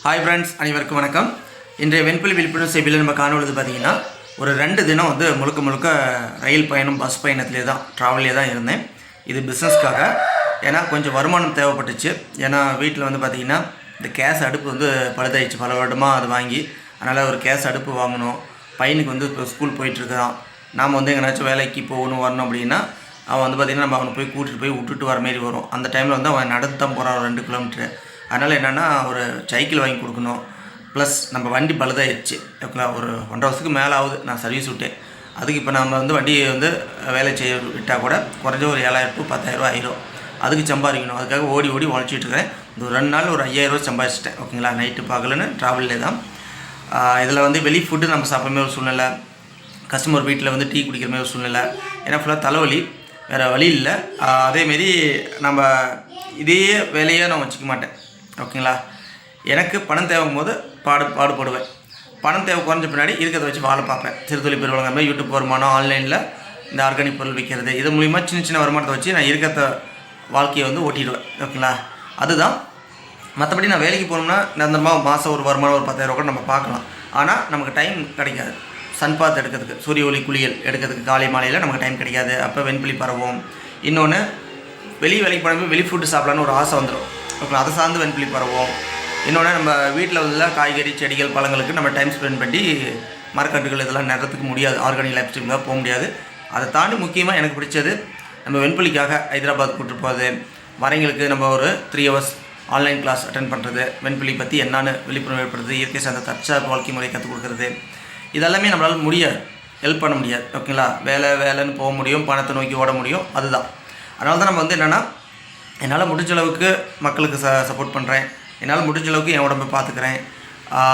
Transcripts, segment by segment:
Hi friends, அனைவருக்கும் வணக்கம். இன்றைய வெண்புலி விழிப்புணர்வு செய்தியில் நம்ம காணொலிது பார்த்திங்கன்னா, ஒரு 2 தினம் வந்து முழுக்க ரயில் பயணம் பஸ் பயணத்திலே தான் ட்ராவல்லே தான் இருந்தேன். இது பிஸ்னஸ்க்காக. ஏன்னா கொஞ்சம் வருமானம் தேவைப்பட்டுச்சு. ஏன்னா வீட்டில் வந்து பார்த்திங்கன்னா இந்த கேஸ் அடுப்பு வந்து பழுதாயிடுச்சு, பல வருடமாக அது வாங்கி. அதனால் ஒரு கேஸ் அடுப்பு வாங்கணும். பையனுக்கு வந்து இப்போ ஸ்கூல் போயிட்டுருக்கான். நாம் வந்து எங்கேனாச்சும் வேலைக்கு போகணும் வரணும் அப்படின்னா அவன் வந்து பார்த்திங்கன்னா நம்ம அவனை போய் கூட்டிகிட்டு போய் விட்டுட்டு வர மாரி வரும். அந்த டைமில் வந்து அவன் நடந்து தான் போகிறான் 2 கிலோமீட்டரு. அதனால் என்னென்னா ஒரு சைக்கிள் வாங்கி கொடுக்கணும். ப்ளஸ் நம்ம வண்டி பழுதாயிடுச்சு. ஓகேங்களா, ஒரு 1.5 வருஷத்துக்கு மேலே ஆகுது நான் சர்வீஸ் விட்டேன். அதுக்கு இப்போ நம்ம வந்து வண்டியை வந்து வேலை செய்ய விட்டால் கூட குறைஞ்ச ஒரு 7,000 to 10,000 ஆயிரும். அதுக்கு சம்பாதிக்கணும். அதுக்காக ஓடி உழைச்சிட்டு இருக்கிறேன். இந்த ஒரு 2 நாள் ஒரு 5,000 சம்பாதிச்சிட்டேன். ஓகேங்களா, நைட்டு பகலுன்னு ட்ராவல்லே தான். இதில் வந்து வெளி ஃபுட்டு நம்ம சாப்பிட்ற மாதிரி ஒரு சூழ்நிலை, கஸ்டமர் வீட்டில் வந்து டீ குடிக்கிற மாதிரி ஒரு சூழ்நிலை. ஏன்னா ஃபுல்லாக தலைவலி, வேறு வழி இல்லை. அதேமாரி நம்ம இதே வேலையாக நான் வச்சுக்க மாட்டேன். ஓகேங்களா, எனக்கு பணம் தேவைக்கும் போது பாடுபடுவேன். பணம் தேவை குறைஞ்ச பின்னாடி இருக்கிறத வச்சு வாழ பார்ப்பேன். சிறுதொழில் பெருவழங்க மாதிரி யூடியூப் வருமானம், ஆன்லைனில் இந்த ஆர்கானிக் பொருள் விற்கிறது, இது மூலிமா சின்ன வருமானத்தை வச்சு நான் இருக்கிறத வாழ்க்கையை வந்து ஓட்டிடுவேன். ஓகேங்களா, அதுதான். மற்றபடி நான் வேலைக்கு போனோம்னா நிரந்தரமாக மாதம் ஒரு வருமானம் ஒரு 10,000 கூட நம்ம பார்க்கலாம். ஆனால் நமக்கு டைம் கிடைக்காது. சன்பாத் எடுக்கிறதுக்கு, சூரிய ஒளி குளியல் எடுக்கிறதுக்கு காலை மாலையில் நமக்கு டைம் கிடைக்காது. அப்போ வெண்புலி பரவும். இன்னொன்று, வேலைக்கு போனப்போ வெளி ஃபுட்டு சாப்பிட்லான்னு ஒரு ஆசை வந்துடும். ஓகே, அதை சார்ந்து வெண்புலி பரவும். இன்னொன்று, நம்ம வீட்டில் உள்ள காய்கறி செடிகள் பழங்களுக்கு நம்ம டைம் ஸ்பெண்ட் பண்ணி மரக்கட்டுகள் இதெல்லாம் நடுறதுக்கு முடியாது. ஆர்கானிக் லைஃப் ஸ்டைலுக்காக போக முடியாது. அதை தாண்டி முக்கியமாக எனக்கு பிடிச்சது நம்ம வெண்புலிக்காக ஹைதராபாத் கூப்பிட்டு போகிறது, வரவங்களுக்கு நம்ம ஒரு 3 hours ஆன்லைன் கிளாஸ் அட்டென்ட் பண்ணுறது, வெண்புலி பற்றி என்னான்னு விழிப்புணர்வு ஏற்படுறது, இயற்கை சார்ந்த தற்சார்பு வாழ்க்கை முறை கற்றுக் கொடுக்குறது, இதெல்லாமே நம்மளால் முடியாது, ஹெல்ப் பண்ண முடியாது. ஓகேங்களா, வேலைன்னு போக முடியும், பணத்தை நோக்கி ஓட முடியும், அதுதான். அதனால தான் நம்ம வந்து என்னென்னா, என்னால் முடிஞ்ச அளவுக்கு மக்களுக்கு சப்போர்ட் பண்ணுறேன். என்னால் முடிஞ்ச அளவுக்கு என் உடம்பை பார்த்துக்கிறேன்.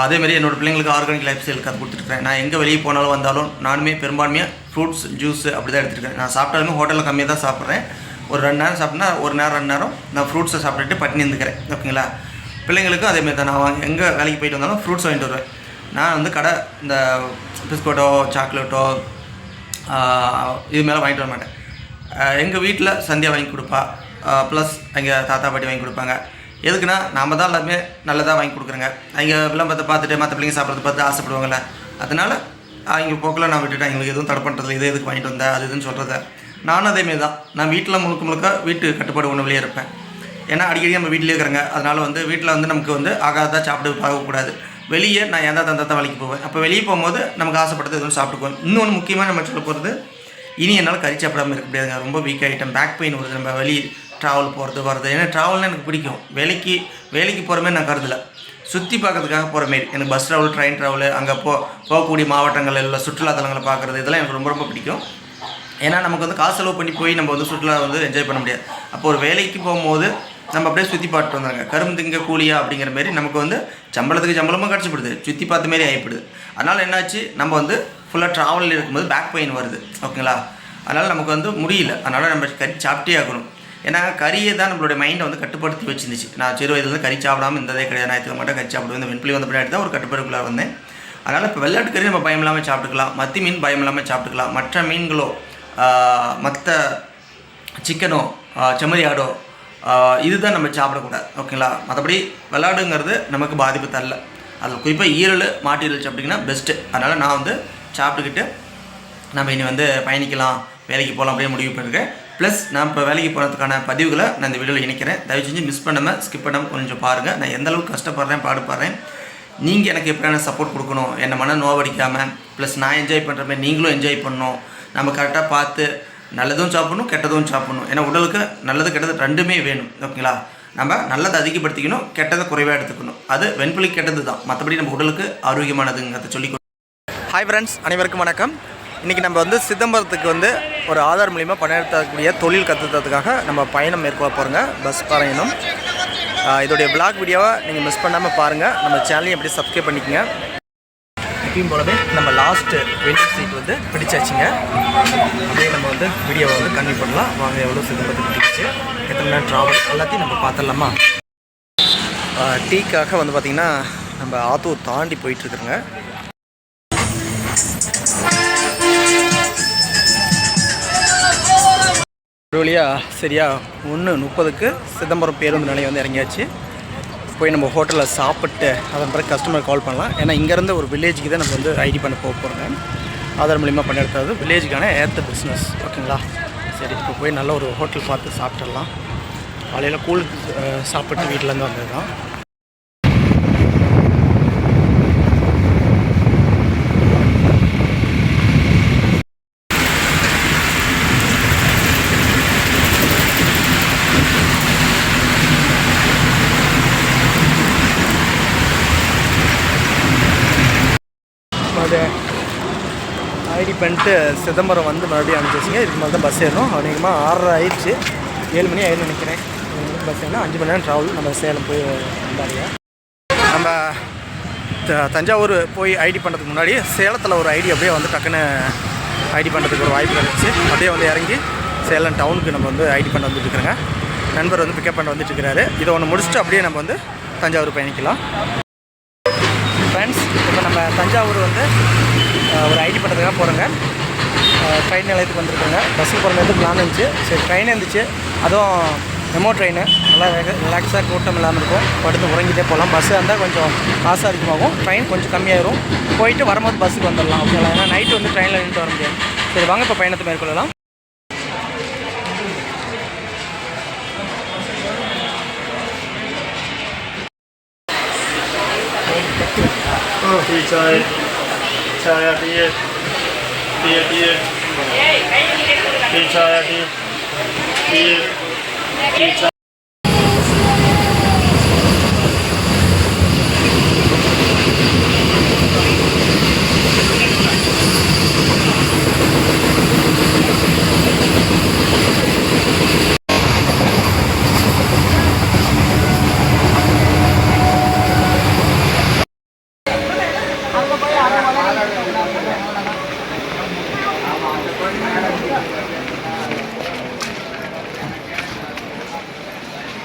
அதேமாதிரி என்னோடய பிள்ளைங்களுக்கு ஆர்கானிக் லைஃப் ஸ்டைல் கற்றுக் கொடுத்துருக்கேன். நான் எங்கே வெளியே போனாலும் வந்தாலும் நானுமே பெரும்பான்மையாக ஃப்ரூட்ஸ் ஜூஸு அப்படி தான் எடுத்துருக்கேன். நான் சாப்பிட்டாலுமே ஹோட்டலில் கம்மியாக தான் சாப்பிட்றேன். ஒரு 2 நேரம் சாப்பிட்னா ஒரு நேரம் 2 நேரம் நான் ஃப்ரூட்ஸை சாப்பிட்டுட்டு பட்டினி இருந்துக்கிறேன். ஓகேங்களா, பிள்ளைங்களுக்கும் அதேமாதிரி தான். நான் எங்கே வேலைக்கு போயிட்டு வந்தாலும் ஃப்ரூட்ஸ் வாங்கிட்டு வருவேன். நான் வந்து கடை இந்த பிஸ்கட்டோ சாக்லேட்டோ இது மேலே வாங்கிட்டு வர மாட்டேன். எங்கள் வீட்டில் சந்தியா வாங்கி கொடுப்பா, ப்ளஸ் எங்கள் தாத்தா பாட்டி வாங்கி கொடுப்பாங்க. எதுக்குன்னா நாம் தான் எல்லாமே நல்லதாக வாங்கி கொடுக்குறேங்க. அவங்க விளம்பரத்தை பார்த்துட்டு மற்ற பிள்ளைங்க சாப்பிட்றத பார்த்து ஆசைப்படுவாங்கள்ல. அதனால் அவங்க போக்கில் நான் விட்டுட்டேன். எங்களுக்கு எதுவும் தடை பண்ணுறதில்ல, இது எதுக்கு வாங்கிட்டு வந்தேன் அது இதுன்னு சொல்கிறத. நானும் அதேமாரி தான். நான் வீட்டில் முழுக்க வீட்டு கட்டுப்பாடு உணவுலேயே இருப்பேன். ஏன்னா அடிக்கடி நம்ம வீட்டிலே இருக்கிறேங்க. அதனால் வந்து வீட்டில் வந்து நமக்கு வந்து ஆகாதான் சாப்பிட்டு பார்க்கக்கூடாது. வெளியே நான் எந்த தந்தத்தை வேலைக்கு போவேன். அப்போ வெளியே போகும்போது நமக்கு ஆசைப்பட்டது எதுவும் சாப்பிட்டுக்குவேன். இன்னொன்று முக்கியமாக நம்ம சொல்ல போகிறது, இனி என்னால் கறி சாப்பிடாமல் இருக்க முடியாதுங்க. ரொம்ப வீக் ஆகிட்டேன், பேக் பெயின் வருது. நம்ம வெளியே ட்ராவல் போகிறது வருது. ஏன்னா ட்ராவல்னால் எனக்கு பிடிக்கும். வேலைக்கு போகிற மாதிரி நான் கருதலை, சுற்றி பார்க்கறதுக்காக போகிற மாரி. எனக்கு பஸ் ட்ராவல், ட்ரெயின் ட்ராவலு, அங்கே போகக்கூடிய மாவட்டங்கள் எல்லாம் சுற்றுலாத்தலங்களை பார்க்குறது, இதெல்லாம் எனக்கு ரொம்ப பிடிக்கும். ஏன்னா நமக்கு வந்து காசு செலவு பண்ணி போய் நம்ம வந்து சுற்றுலா வந்து என்ஜாய் பண்ண முடியாது. அப்போ ஒரு வேலைக்கு போகும்போது நம்ம அப்படியே சுற்றி பார்த்துட்டு வந்தாங்க. கரும்பு திங்க கூலியா அப்படிங்கிற மாரி நமக்கு வந்து சம்பளத்துக்கு சம்பளமும் கிடச்சிப்படுது, சுற்றி பார்த்த மாரி ஆகிப்படுது. அதனால் என்னாச்சு, நம்ம வந்து ஃபுல்லாக ட்ராவலில் இருக்கும்போது பேக் பெயின் வருது. ஓகேங்களா, அதனால் நமக்கு வந்து முடியல. அதனால் நம்ம கறி சாப்பிட்டே ஆகணும். ஏன்னா கறியை தான் நம்மளுடைய மைண்டை வந்து கட்டுப்படுத்தி வச்சுருந்துச்சு. நான் சிறு வயதுலேருந்து கறி சாப்பிடாமல் இருந்ததே கிடையாது. ஞாயிற்றுக்கிழமை மட்டும் கறி சாப்பிடுவேன். இந்த வெண்புலி வந்த பின்னாடி தான் ஒரு கட்டுப்பாடுக்குள்ளே வந்தேன். அதனால் இப்போ வெள்ளாட்டு கறி நம்ம பயம் இல்லாமல் சாப்பிட்டுக்கலாம், மத்தி மீன் பயம் இல்லாமல் சாப்பிட்டுக்கலாம். மற்ற மீன்களோ மற்ற சிக்கனோ செம்மறி ஆடோ இதுதான் நம்ம சாப்பிடக்கூடாது. ஓகேங்களா, மற்றபடி விளாடுங்கிறது நமக்கு பாதிப்பு தரல. அதில் குறிப்பாக ஈரல், மாட்டு ஈரல் சாப்பிட்டிங்கன்னா பெஸ்ட்டு. அதனால் நான் வந்து சாப்பிட்டுக்கிட்டு நம்ம இனி வந்து பயணிக்கலாம், வேலைக்கு போகலாம் அப்படியே முடிவு பண்ணியிருக்கேன். ப்ளஸ் நான் இப்போ வேலைக்கு போகிறதுக்கான பதிவுகளை நான் இந்த வீடியோவில் இணைக்கிறேன். தயவு செஞ்சு மிஸ் பண்ணாமல் ஸ்கிப் பண்ணாமல் கொஞ்சம் பாருங்கள். நான் எந்த அளவுக்கு கஷ்டப்படுறேன், பாடுபடுறேன். நீங்கள் எனக்கு எப்படியான சப்போர்ட் கொடுக்கணும், என்னை மன நோவடிக்காமல், ப்ளஸ் நான் என்ஜாய் பண்ணுற மாதிரி நீங்களும் என்ஜாய் பண்ணணும். நம்ம கரெக்டாக பார்த்து நல்லதும் சாப்பிடணும், கெட்டதும் சாப்பிடணும். ஏன்னா உடலுக்கு நல்லது கெட்டது ரெண்டுமே வேணும். ஓகேங்களா, நம்ம நல்லதை அதிகப்படுத்திக்கணும், கெட்டதை குறைவாக எடுத்துக்கணும். அது வெண்புலி கெட்டது தான், மற்றபடி நம்ம உடலுக்கு ஆரோக்கியமானதுங்கிறத சொல்லிக்கணும். ஹாய் ஃப்ரெண்ட்ஸ், அனைவருக்கும் வணக்கம். இன்றைக்கி நம்ம வந்து சிதம்பரத்துக்கு வந்து ஒரு ஆதார் மூலிமா பணியாற்றக்கூடிய தொழில் கற்றுக்கிறதுக்காக நம்ம பயணம் மேற்கொள்ள போகிறோங்க, பஸ் பயணம். இதோடைய பிளாக் வீடியோவை நீங்கள் மிஸ் பண்ணாமல் பாருங்கள். நம்ம சேனலையும் எப்படி சப்ஸ்கிரைப் பண்ணிக்கோங்க. எப்பயும் போலவே நம்ம லாஸ்ட்டு விண்டோ சீட் வந்து பிடிச்சாச்சுங்க. அப்படியே நம்ம வந்து வீடியோவை வந்து கன்டினியூ பண்ணலாம். வாங்க, எவ்வளோ சிதம்பரத்துக்கு பிடிச்சி, எத்தனை நேரம் ட்ராவல் எல்லாத்தையும் நம்ம பார்த்துடலாமா. டீக்காக வந்து பார்த்திங்கன்னா நம்ம ஆத்தூர் தாண்டி போயிட்டுருக்குறோங்க. ஒரு வழியாக சரியா 1:30க்கு சிதம்பரம் பேருந்து நிலையம் வந்து இறங்கியாச்சு. போய் நம்ம ஹோட்டலில் சாப்பிட்டு அதன் பிறகு கஸ்டமர் கால் பண்ணலாம். ஏன்னா இங்கேருந்து ஒரு வில்லேஜுக்கு தான் நம்ம வந்து ஐடி பண்ண போகிறோங்க. ஆதார் மூலிமா பண்ணி எடுத்தது வில்லேஜுக்கான ஏற்ற பிஸ்னஸ். ஓகேங்களா? சரி, இப்போ போய் நல்ல ஒரு ஹோட்டல் பார்த்து சாப்பிட்டுடலாம். காலையில் கூழுக்கு சாப்பிட்டு வீட்டிலேருந்து வந்தது தான். அது ஐடி பண்ணிட்டு சிதம்பரம் வந்து மறுபடியும் அனுப்பிச்சிங்க. இதுக்கு மேலே தான் பஸ் ஏறணும். அதிகமாக 6:30 ஆயிடுச்சு. 7 மணி ஆயிடும்னு நினைக்கிறேன். பஸ் ஏறினா 5 மணி நேரம் ட்ராவல். நம்ம சேலம் போய் வந்தாங்க. நம்ம தஞ்சாவூர் போய் ஐடி பண்ணுறதுக்கு முன்னாடி சேலத்தில் ஒரு ஐடி அப்படியே வந்து டக்குன்னு ஐடி பண்ணுறதுக்கு ஒரு வாய்ப்பு கிடச்சி அப்படியே வந்து இறங்கி சேலம் டவுனுக்கு நம்ம வந்து ஐடி பண்ண வந்துட்டுருக்குறேங்க. நண்பர் வந்து பிக்கப் பண்ண வந்துட்டுருக்கிறாரு. இதை ஒன்று முடிச்சுட்டு அப்படியே நம்ம வந்து தஞ்சாவூர் பயணிக்கலாம். ஃப்ரெண்ட்ஸ், இப்போ நம்ம தஞ்சாவூர் வந்து ஒரு ஐடி பண்ணுறதுக்காக போகிறோங்க. ட்ரெயின் நிலையத்துக்கு வந்துருக்கோங்க. பஸ்ஸுக்கு போகிறது பிளான் இருந்துச்சு. சரி, ட்ரெயின் இருந்துச்சு. அதுவும் மெமோ ட்ரெயின். நல்லா ரிலாக்ஸாக கூட்டம் இல்லாமல் இருக்கும். படுத்து உறங்கிட்டே போகலாம். பஸ்ஸு இருந்தால் கொஞ்சம் காசு அதிகமாகும். ட்ரெயின் கொஞ்சம் கம்மியாயிரும். போயிட்டு வரும்போது பஸ்ஸுக்கு வந்துடலாம். ஓகேங்களா? ஏன்னா நைட்டு வந்து ட்ரெயினில் நின்று வர முடியாது. சரி, வாங்க இப்போ பயணத்தை மேற்கொள்ளலாம்.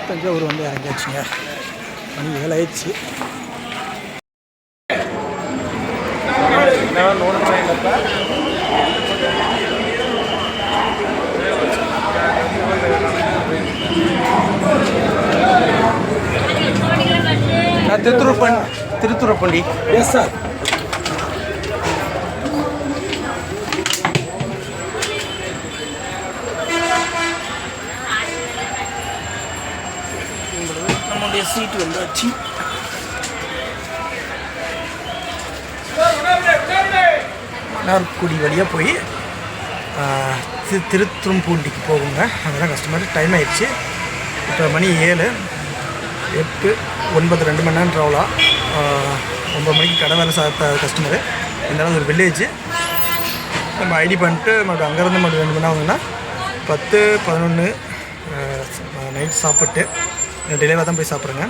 தஞ்சாவூர் வந்து இறங்கியாச்சுங்க. மணி 7 ஆயிடுச்சு. திருத்துறைப்பூண்டி. Yes sir. நம்முடைய சீட்டு வந்தாச்சு. மன்னார்குடி வழியாக போய் திருத்துறைப்பூண்டிக்கு போகுங்க. அதெல்லாம் கஷ்டமாக டைம் ஆயிடுச்சு. இப்போ மணி 7, 8, 9, 2 மணி நேரம் ட்ராவலாக. 9 மணிக்கு கடை வேலை சாப்பிட்ட கஸ்டமரு. இருந்தாலும் ஒரு வில்லேஜ் நம்ம ஐடி பண்ணிட்டு மறுபடியும் அங்கேருந்து மறுபடியும் 2 மணி நேரம் ஆகுதுன்னா 10, 11 நைட் சாப்பிட்டு டிலேவாக தான் போய் சாப்பிட்றேங்க.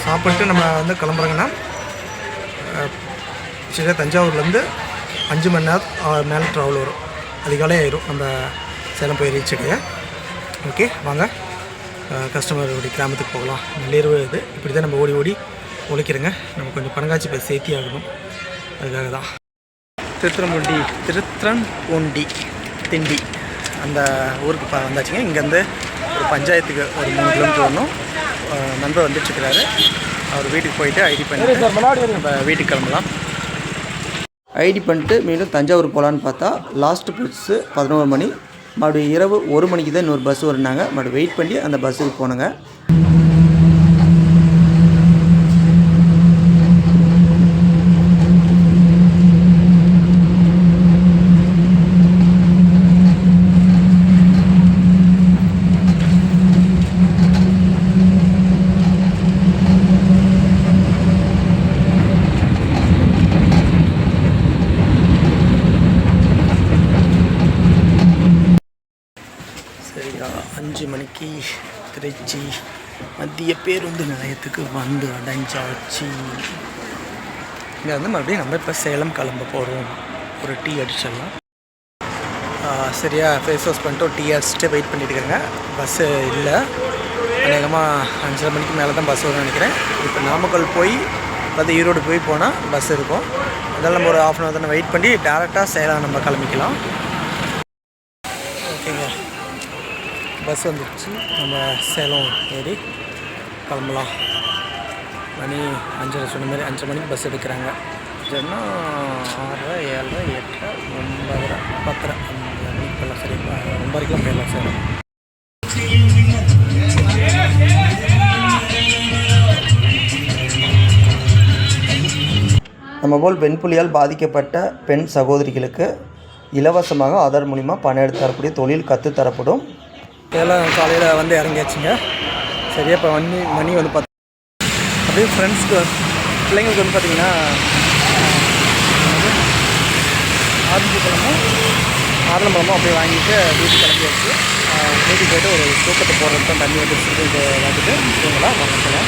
சாப்பிட்டு நம்ம வந்து கிளம்புறோங்கன்னா சரியாக தஞ்சாவூர்லேருந்து 5 மணி நேரம் மேலே ட்ராவல் வரும். அதிகாலை ஆயிரும் நம்ம சேலம் போய் ரீச் ஆகிய. ஓகே, வாங்க கஸ்டமருடைய கிராமத்துக்கு போகலாம். நள்ளிரவு இது. இப்படி தான் நம்ம ஓடி ஓடி உழைக்கிறேங்க. நம்ம கொஞ்சம் பணங்காட்சி போய் சேர்த்தி ஆகணும். அதுக்காக தான் திருத்துறைப்பூண்டி திண்டி அந்த ஊருக்கு வந்தாச்சுங்க. இங்கேருந்து ஒரு பஞ்சாயத்துக்கு ஒரு 3 கிலோமீட்டர் வரணும். நண்பர் வந்துட்டுருக்கிறாரு. அவர் வீட்டுக்கு போயிட்டு ஐடி பண்ணிட்டு நம்ம வீட்டுக்கு கிளம்பலாம். ஐடி பண்ணிட்டு மீண்டும் தஞ்சாவூர் போகலான்னு பார்த்தா லாஸ்ட்டு பஸ்ஸு 11 மணி. மறுபடியும் இரவு 1 மணிக்கு தான் இன்னொரு பஸ் வருனாங்க. மறுபடியும் வெயிட் பண்ணி அந்த பஸ்ஸுக்கு போனோங்க. சரியா 5 மணிக்கு திருச்சி மத்திய பேருந்து நிலையத்துக்கு வந்து அடைஞ்சாச்சு. இங்கே வந்து மறுபடியும் நம்ம இப்போ சேலம் கிளம்ப போகிறோம். ஒரு டீ அடிச்சிடலாம். சரியா ஃபேஸ் வாஷ் பண்ணிட்டு டீ அடிச்சுட்டு வெயிட் பண்ணிட்டு இருக்கேங்க. பஸ்ஸு இல்லை. அநேகமாக 5:30 மணிக்கு மேலே தான் பஸ் வரும்னு நினைக்கிறேன். இப்போ நாமக்கல் போய் அது ஈரோடு போய் போனால் பஸ் இருக்கும். அதெல்லாம் நம்ம ஒரு 1/2 hour தானே வெயிட் பண்ணி டேரெக்டாக சேலம் நம்ம கிளம்பிக்கலாம். ஓகேங்க, பஸ் வந்துடுச்சு. நம்ம சேலம் ஏறி கிளம்பலாம். மணி 5:30 சொன்ன மாதிரி 5:30 மணிக்கு பஸ் எடுக்கிறாங்க. சரின்னா 6:30, 7:30, 8:30, 9:30, 10:30 அந்த மணிக்கு போயிடலாம். சரி 9:30க்கெலாம் போயிடலாம் சார். நம்ம போல் வெண்புலியால் பாதிக்கப்பட்ட பெண் சகோதரிகளுக்கு இலவசமாக ஆதார் மூலிமா பணம் எடுத்து தரக்கூடிய தொழில் கற்றுத்தரப்படும். இதெல்லாம் காலையில் வந்து இறங்கியாச்சுங்க. சரியா இப்போ மணி வந்து அப்படியே ஃப்ரெண்ட்ஸ்க்கு பிள்ளைங்களுக்கு வந்து பார்த்திங்கன்னா ஆரஞ்சு பழமும் மாதுளம்பழமும் அப்படியே வாங்கிட்டு வீட்டுக்கு கிளம்பியாச்சு. வீட்டுக்கு போய்ட்டு ஒரு தூக்கத்தை போடுறது தான் தண்ணி வந்துட்டு வந்துட்டு இவங்களா வரலாம்.